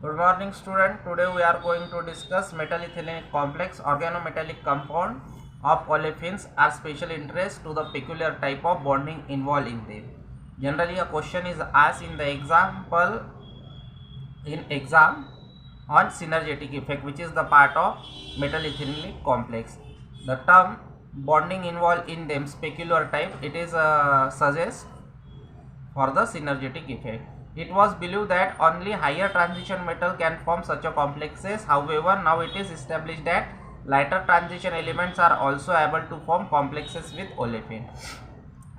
Good morning, student. Today we are going to discuss metal ethylene complex organometallic compound of olefins are special interest to the peculiar type of bonding involved in them. Generally, a question is asked in the exam on synergetic effect, which is the part of metal ethylene complex. The term bonding involved in them peculiar type, it is suggests for the synergetic effect. It was believed that only higher transition metal can form such a complexes. However, now it is established that lighter transition elements are also able to form complexes with olefin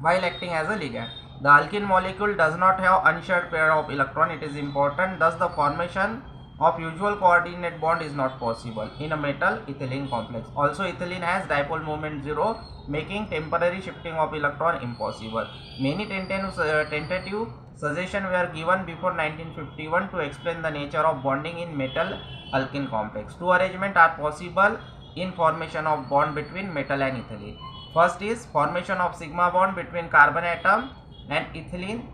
while acting as a ligand. The alkene molecule does not have unshared pair of electron. It is important. Thus, the formation of usual coordinate bond is not possible in a metal ethylene complex. Also, ethylene has dipole moment 0, making temporary shifting of electron impossible. Many tentative suggestions were given before 1951 to explain the nature of bonding in metal alkene complex. Two arrangements are possible in formation of bond between metal and ethylene. First is formation of sigma bond between carbon atom and ethylene,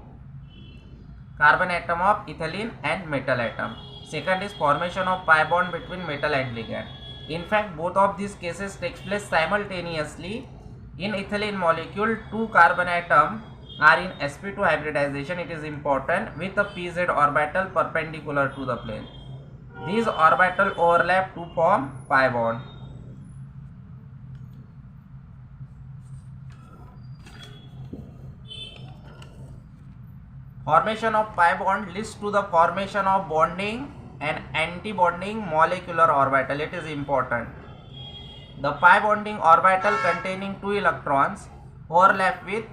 carbon atom of ethylene and metal atom. Second is formation of pi bond between metal and ligand. In fact, both of these cases takes place simultaneously. In ethylene molecule, two carbon atoms are in sp2 hybridization. It is important with a pz orbital perpendicular to the plane. These orbital overlap to form pi bond. Formation of pi bond leads to the formation of bonding and anti-bonding molecular orbital. It is important. The pi bonding orbital containing two electrons overlap with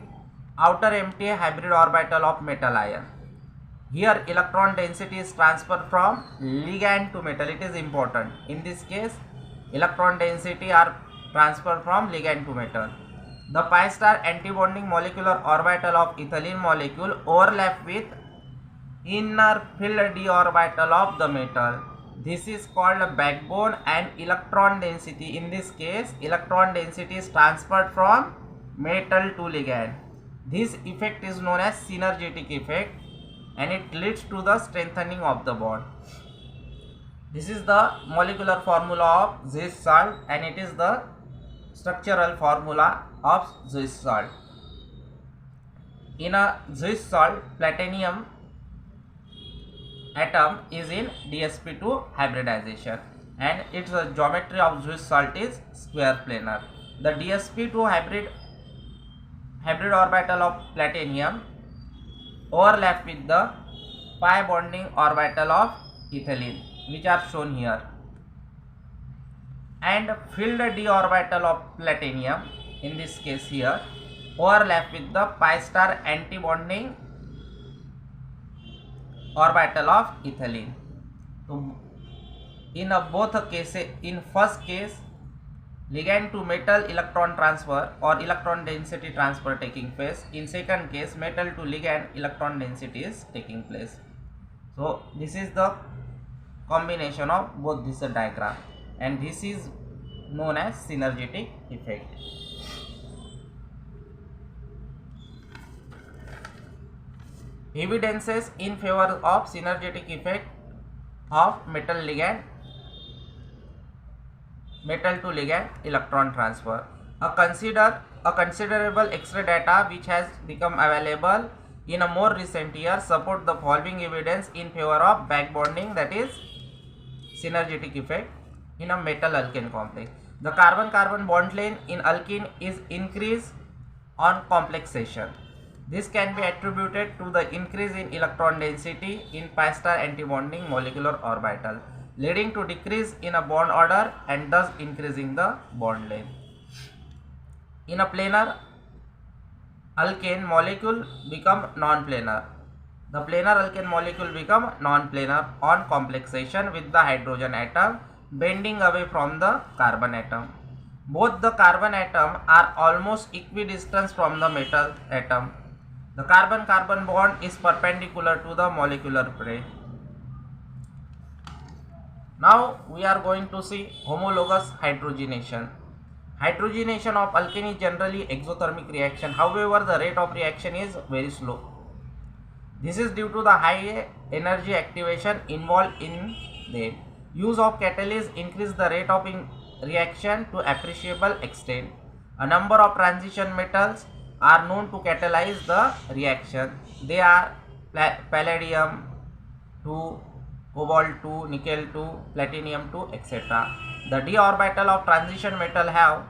outer empty hybrid orbital of metal ion. Here electron density is transferred from ligand to metal. It is important. In this case, electron density are transferred from ligand to metal. The pi star antibonding molecular orbital of ethylene molecule overlap with inner filled d orbital of the metal. This is called a backbone and electron density. In this case, electron density is transferred from metal to ligand. This effect is known as synergetic effect and it leads to the strengthening of the bond. This is the molecular formula of Zeiss salt and it is the structural formula of Zeiss salt. In a Zeiss salt, platinum atom is in dsp2 hybridization and its geometry of Zeiss salt is square planar. The dsp2 hybrid orbital of platinum overlap with the pi bonding orbital of ethylene, which are shown here, and filled d orbital of platinum, in this case here, overlap with the pi star anti-bonding orbital of ethylene. So, in both cases, in first case, ligand to metal electron transfer or electron density transfer taking place. In second case, metal to ligand electron density is taking place. So, this is the combination of both this diagram and this is known as synergetic effect. Evidences in favor of synergetic effect of metal to ligand electron transfer. A considerable X-ray data which has become available in a more recent year support the following evidence in favor of back bonding, that is synergetic effect in a metal alkane complex. The carbon-carbon bond length in alkene is increased on complexation. This can be attributed to the increase in electron density in pi star antibonding molecular orbital, leading to decrease in a bond order and thus increasing the bond length. In a planar alkane molecule become non-planar. The planar alkane molecule become non-planar on complexation with the hydrogen atom bending away from the carbon atom. Both the carbon atom are almost equidistant from the metal atom. The carbon-carbon bond is perpendicular to the molecular plane. Now we are going to see homologous hydrogenation. Hydrogenation of alkane is generally exothermic reaction. However, the rate of reaction is very slow. This is due to the high energy activation involved in them. Use of catalysts increase the rate of reaction to appreciable extent. A number of transition metals are known to catalyze the reaction. They are palladium 2, cobalt 2, nickel 2, platinum 2, etc. The d orbital of transition metal have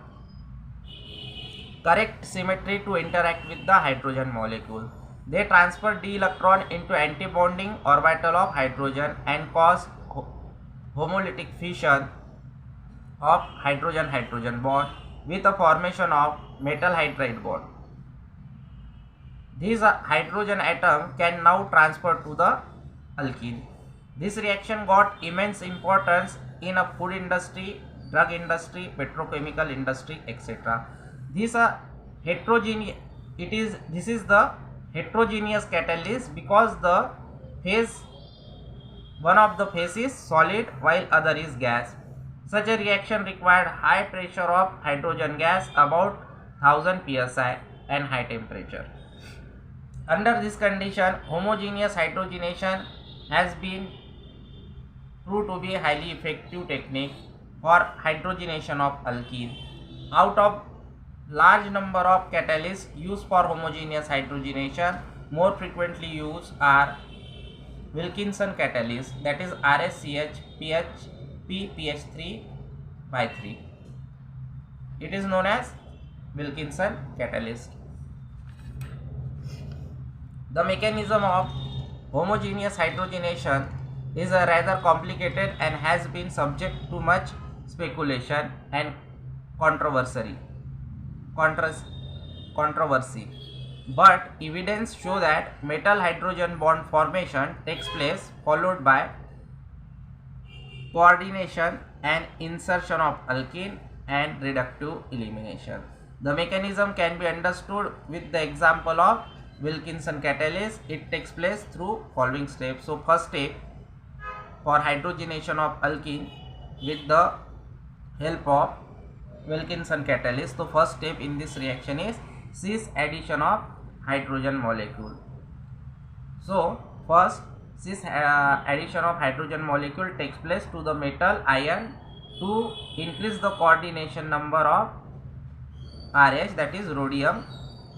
correct symmetry to interact with the hydrogen molecule. They transfer d electron into antibonding orbital of hydrogen and cause homolytic fission of hydrogen-hydrogen bond with the formation of metal hydride bond. These hydrogen atom can now transfer to the alkene. This reaction got immense importance in a food industry, drug industry, petrochemical industry, etc. This is the heterogeneous catalyst because the phase one of the phase is solid while other is gas. Such a reaction required high pressure of hydrogen gas about 1000 psi and high temperature. Under this condition, homogeneous hydrogenation has been proved to be a highly effective technique for hydrogenation of alkene. Out of large number of catalysts used for homogeneous hydrogenation, more frequently used are Wilkinson catalyst, that is RSCH PPH3 by 3. It is known as Wilkinson catalyst. The mechanism of homogeneous hydrogenation is rather complicated and has been subject to much speculation and controversy. But evidence show that metal hydrogen bond formation takes place followed by coordination and insertion of alkene and reductive elimination. The mechanism can be understood with the example of Wilkinson catalyst. It takes place through following steps. So first step for hydrogenation of alkene with the help of Wilkinson catalyst. So first step in this reaction is cis addition of hydrogen molecule. So first cis addition of hydrogen molecule takes place to the metal ion to increase the coordination number of RH, that is rhodium,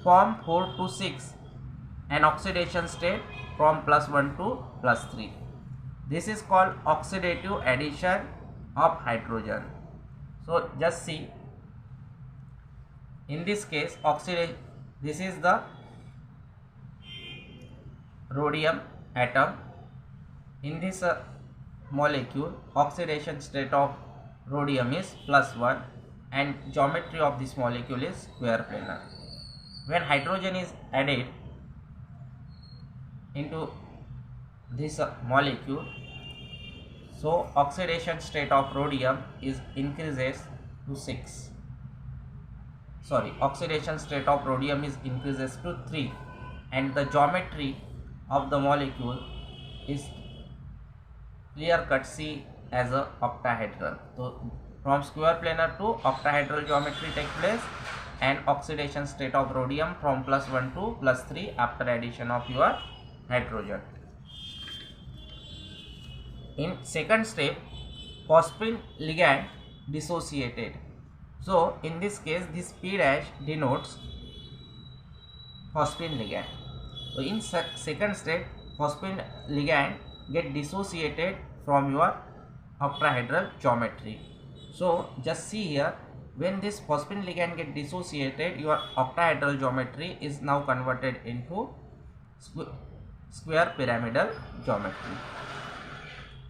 from 4 to 6, and oxidation state from +1 to +3. This is called oxidative addition of hydrogen. So just see, in this case this is the rhodium atom. In this molecule, oxidation state of rhodium is +1 and geometry of this molecule is square planar. When hydrogen is added into this molecule, so oxidation state of rhodium increases to 6. Oxidation state of rhodium increases to 3, and the geometry of the molecule is clear cut see as a octahedral. So from square planar to octahedral geometry takes place, and oxidation state of rhodium from +1 to +3 after addition of your hydrogen. In second step, phosphine ligand dissociated. So in this case, this P dash denotes phosphine ligand. So in second step, phosphine ligand get dissociated from your octahedral geometry. So just see here, when this phosphine ligand get dissociated, your octahedral geometry is now converted into square pyramidal geometry.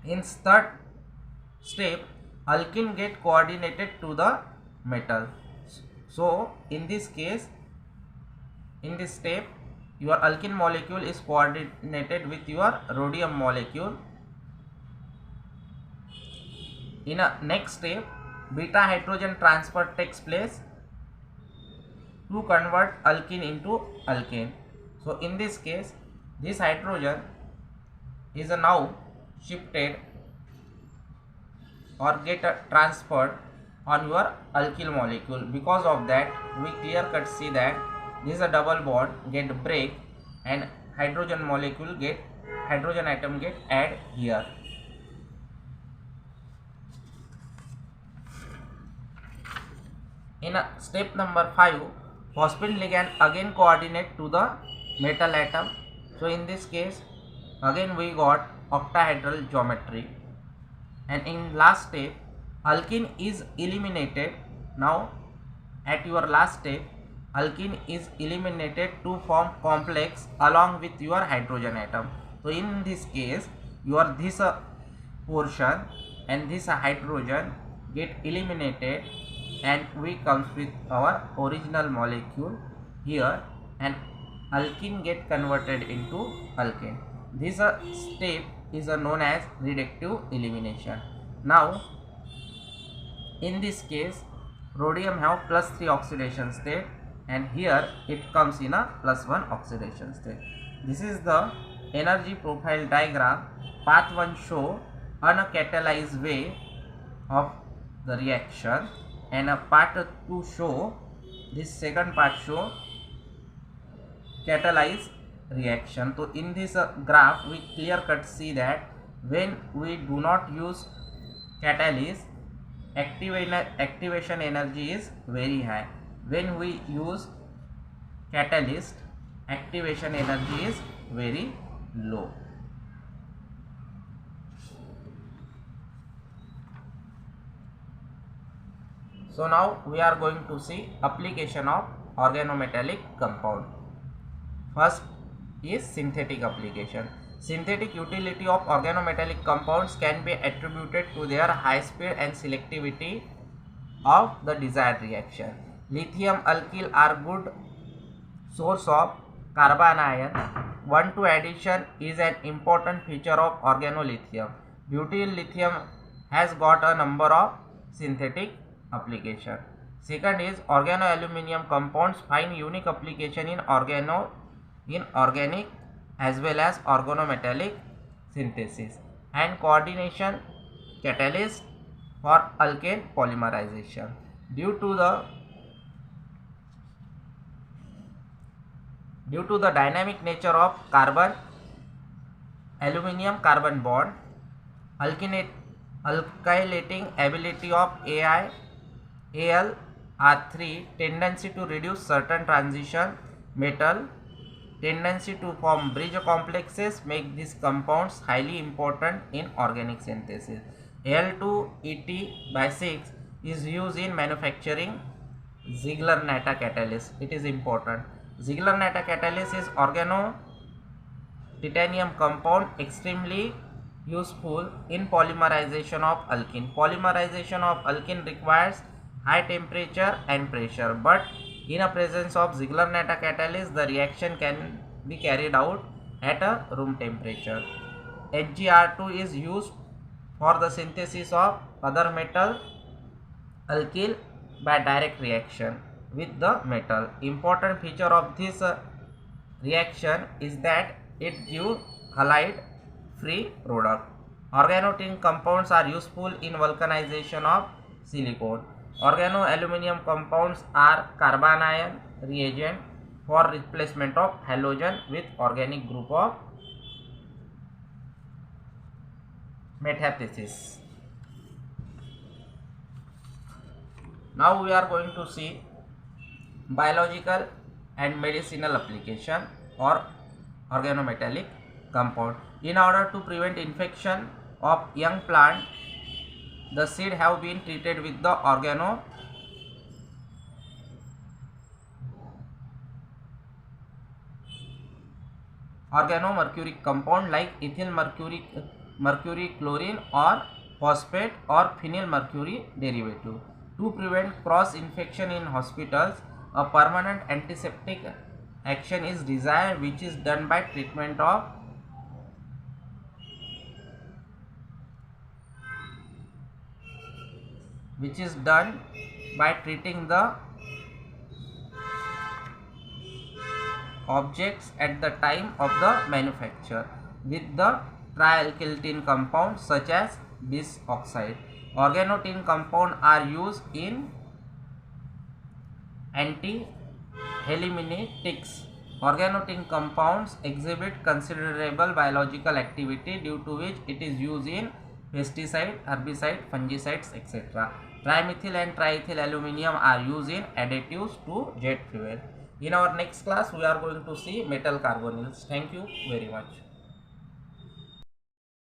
In third step, alkene get coordinated to the metal. So in this case, in this step, your alkene molecule is coordinated with your rhodium molecule. In a next step, beta hydrogen transfer takes place to convert alkene into alkane. So in this case, this hydrogen is now shifted or get transferred on your alkyl molecule. Because of that, we clear cut see that this is a double bond get break and hydrogen molecule get hydrogen atom get add here. In step number 5, phosphine ligand again coordinate to the metal atom. So in this case again we got octahedral geometry, and in last step alkene is eliminated. Now at your last step alkene is eliminated to form complex along with your hydrogen atom. So in this case your this portion and this hydrogen get eliminated, and we comes with our original molecule here, and alkene get converted into alkane. This step is known as reductive elimination. Now in this case rhodium have +3 oxidation state, and here it comes in a +1 oxidation state. This is the energy profile diagram. Path 1 show uncatalyzed way of the reaction, and a part 2 show, this second part show catalyzed reaction. So in this graph we clear cut see that when we do not use catalyst, activation energy is very high. When we use catalyst, activation energy is very low. So now we are going to see application of organometallic compound. First is synthetic application. Synthetic utility of organometallic compounds can be attributed to their high speed and selectivity of the desired reaction. Lithium alkyl are good source of carbanion. 1,2 addition is an important feature of organolithium. Butyl lithium has got a number of synthetic application. Second is organoaluminium compounds find unique application in organic as well as organometallic synthesis and coordination catalyst for alkane polymerization. Due to the dynamic nature of carbon aluminium carbon bond, alkylating ability of AlR3, tendency to reduce certain transition metal, tendency to form bridge complexes make these compounds highly important in organic synthesis. Al2Et6 is used in manufacturing Ziegler-Natta catalyst. It is important. Ziegler-Natta catalyst is organo-titanium compound extremely useful in polymerization of alkene. Polymerization of alkene requires high temperature and pressure, but in a presence of Ziegler-Natta catalyst the reaction can be carried out at a room temperature. HgR2 is used for the synthesis of other metal alkyl by direct reaction with the metal. Important feature of this reaction is that it gives halide free product. Organotin compounds are useful in vulcanization of silicon. Organoaluminium compounds are carbanion reagent for replacement of halogen with organic group of metathesis. Now we are going to see biological and medicinal application or organometallic compound. In order to prevent infection of young plant, the seed have been treated with the organomercuric compound like ethyl mercury chlorine or phosphate or phenyl mercury derivative. To prevent cross infection in hospitals, a permanent antiseptic action is desired, which is done by treatment of treating the objects at the time of the manufacture with the trialkyltin compound such as bis oxide. Organotin compound are used in anti-helminthetics Organotin compounds exhibit considerable biological activity due to which it is used in pesticide, herbicide, fungicides, etc. Trimethyl and triethyl aluminum are used in additives to jet fuel. In our next class, we are going to see metal carbonyls. Thank you very much.